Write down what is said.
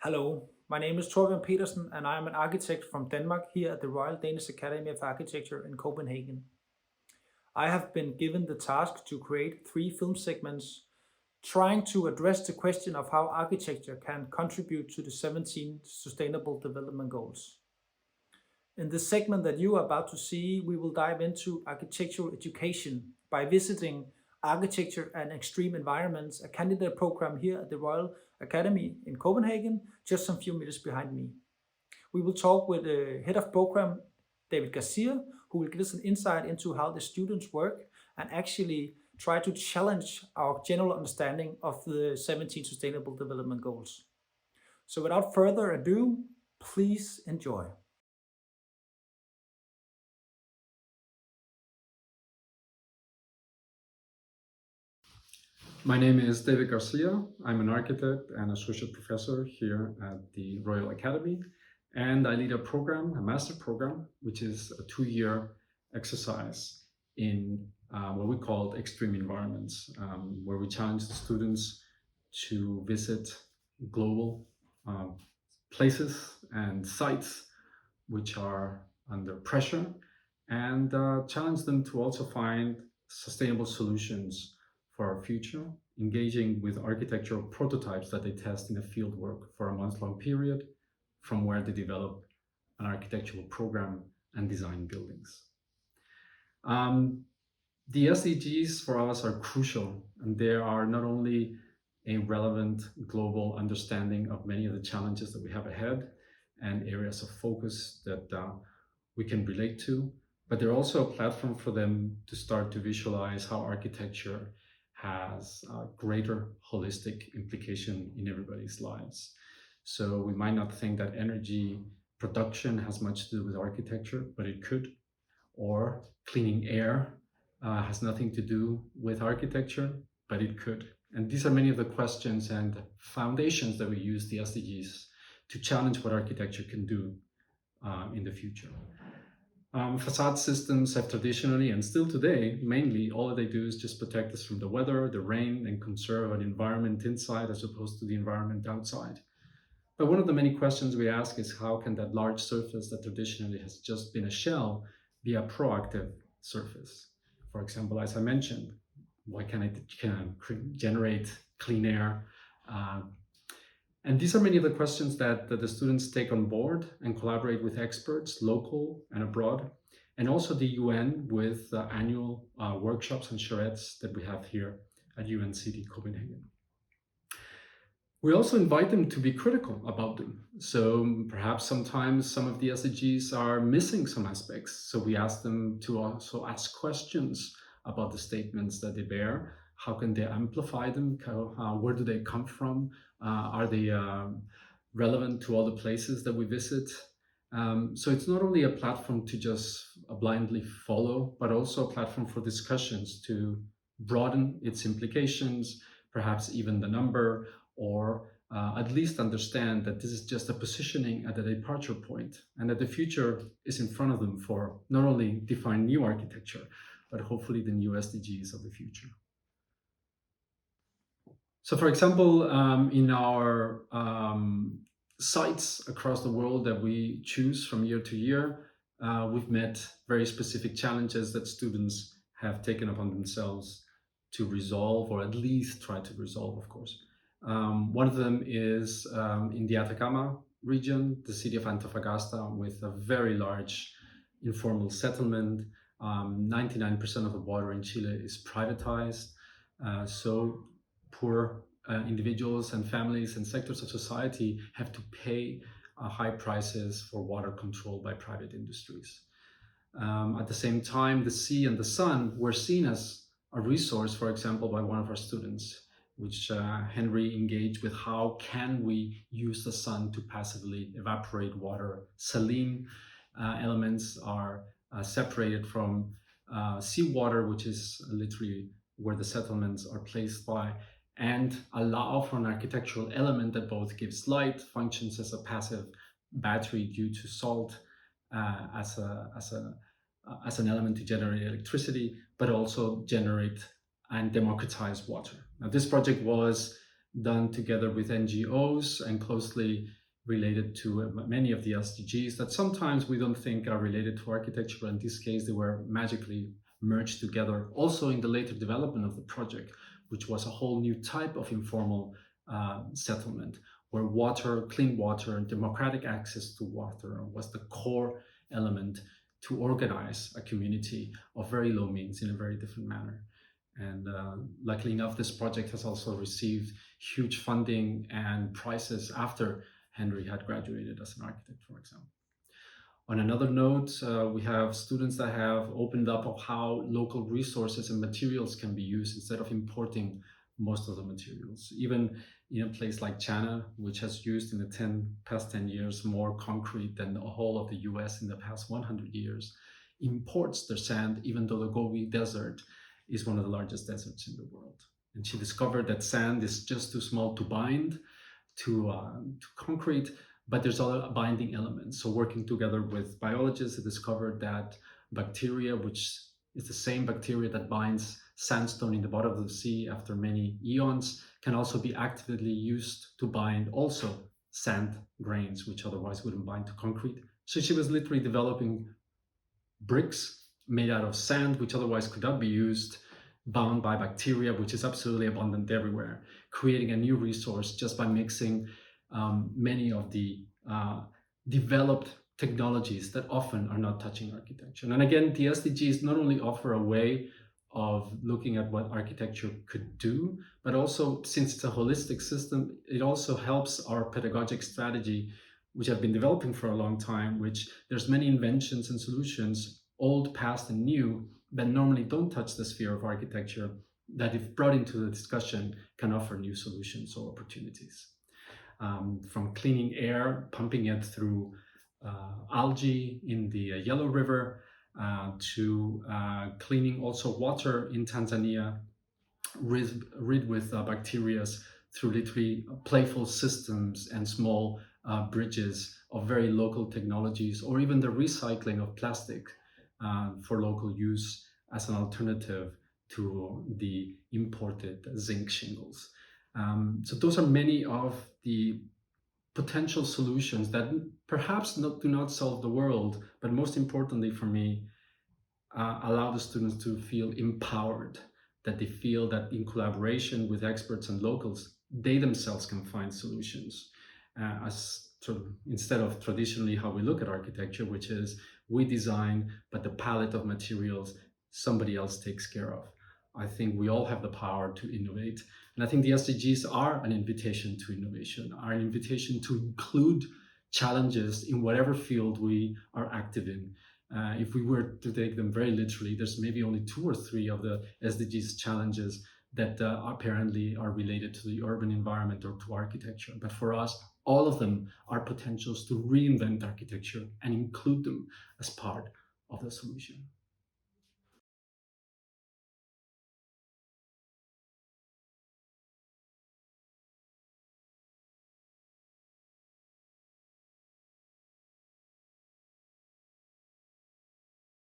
Hello, my name is Torben Petersen, and I am an architect from Denmark here at the Royal Danish Academy of Architecture in Copenhagen. I have been given the task to create 3 film segments trying to address the question of how architecture can contribute to the 17 Sustainable Development Goals. In the segment that you are about to see, we will dive into architectural education by visiting Architecture and Extreme Environments, a candidate program here at the Royal Academy in Copenhagen, just some few meters behind me. We will talk with the head of program, David Garcia, who will give us an insight into how the students work and actually try to challenge our general understanding of the 17 Sustainable Development Goals. So without further ado, please enjoy. My name is David Garcia. I'm an architect and associate professor here at the Royal Academy, and I lead a program, a master program, which is a 2-year exercise in what we call extreme environments, where we challenge the students to visit global places and sites which are under pressure, and challenge them to also find sustainable solutions for our future, engaging with architectural prototypes that they test in a field work for a month-long period, from where they develop an architectural program and design buildings. The SDGs for us are crucial, and they are not only a relevant global understanding of many of the challenges that we have ahead and areas of focus that we can relate to, but they're also a platform for them to start to visualize how architecture has a greater holistic implication in everybody's lives. So we might not think that energy production has much to do with architecture, but it could. Or cleaning air has nothing to do with architecture, but it could. And these are many of the questions and foundations that we use the SDGs to challenge what architecture can do in the future. Facade systems have traditionally, and still today, mainly all they do is just protect us from the weather, the rain, and conserve an environment inside as opposed to the environment outside. But one of the many questions we ask is, how can that large surface that traditionally has just been a shell be a proactive surface? For example, as I mentioned, why can't it generate clean air? And these are many of the questions that the students take on board and collaborate with experts, local and abroad, and also the UN with annual workshops and charrettes that we have here at UNCD Copenhagen. We also invite them to be critical about them. So perhaps sometimes some of the SDGs are missing some aspects. So we ask them to also ask questions about the statements that they bear. How can they amplify them? Where do they come from? Are they relevant to all the places that we visit? So it's not only a platform to just blindly follow, but also a platform for discussions to broaden its implications, perhaps even the number, or at least understand that this is just a positioning at a departure point, and that the future is in front of them for not only define new architecture, but hopefully the new SDGs of the future. So for example, in our sites across the world that we choose from year to year, we've met very specific challenges that students have taken upon themselves to resolve, or at least try to resolve, of course. One of them is in the Atacama region, the city of Antofagasta, with a very large informal settlement. 99% of the water in Chile is privatized. So poor individuals and families and sectors of society have to pay high prices for water controlled by private industries. At the same time, the sea and the sun were seen as a resource, for example, by one of our students, which Henry engaged with. How can we use the sun to passively evaporate water? Saline elements are separated from seawater, which is literally where the settlements are placed by, and allow for an architectural element that both gives light, functions as a passive battery due to salt, as an element to generate electricity, but also generate and democratize water. Now, this project was done together with NGOs and closely related to many of the SDGs that sometimes we don't think are related to architecture, but in this case, they were magically merged together. Also in the later development of the project, which was a whole new type of informal settlement, where water, clean water, and democratic access to water was the core element to organize a community of very low means in a very different manner. And luckily enough, this project has also received huge funding and prizes after Henry had graduated as an architect, for example. On another note, we have students that have opened up of how local resources and materials can be used instead of importing most of the materials. Even in a place like China, which has used in the past 10 years more concrete than the whole of the US in the past 100 years, imports their sand, even though the Gobi Desert is one of the largest deserts in the world. And she discovered that sand is just too small to bind to concrete, but there's other binding elements. So working together with biologists, they discovered that bacteria, which is the same bacteria that binds sandstone in the bottom of the sea after many eons, can also be actively used to bind also sand grains, which otherwise wouldn't bind to concrete. So she was literally developing bricks made out of sand, which otherwise could not be used, bound by bacteria, which is absolutely abundant everywhere, creating a new resource just by mixing many of the developed technologies that often are not touching architecture. And again, the SDGs not only offer a way of looking at what architecture could do, but also, since it's a holistic system, it also helps our pedagogic strategy, which I've been developing for a long time, which there's many inventions and solutions, old, past, and new, that normally don't touch the sphere of architecture, that if brought into the discussion can offer new solutions or opportunities. From cleaning air, pumping it through algae in the Yellow River, to cleaning also water in Tanzania, rid with bacteria through literally playful systems and small bridges of very local technologies, or even the recycling of plastic for local use as an alternative to the imported zinc shingles. So those are many of the potential solutions that perhaps do not solve the world, but most importantly for me, allow the students to feel empowered, that they feel that in collaboration with experts and locals, they themselves can find solutions. As sort of, instead of traditionally how we look at architecture, which is we design, but the palette of materials somebody else takes care of. I think we all have the power to innovate. And I think the SDGs are an invitation to innovation, are an invitation to include challenges in whatever field we are active in. If we were to take them very literally, there's maybe only 2 or 3 of the SDGs challenges that apparently are related to the urban environment or to architecture. But for us, all of them are potentials to reinvent architecture and include them as part of the solution.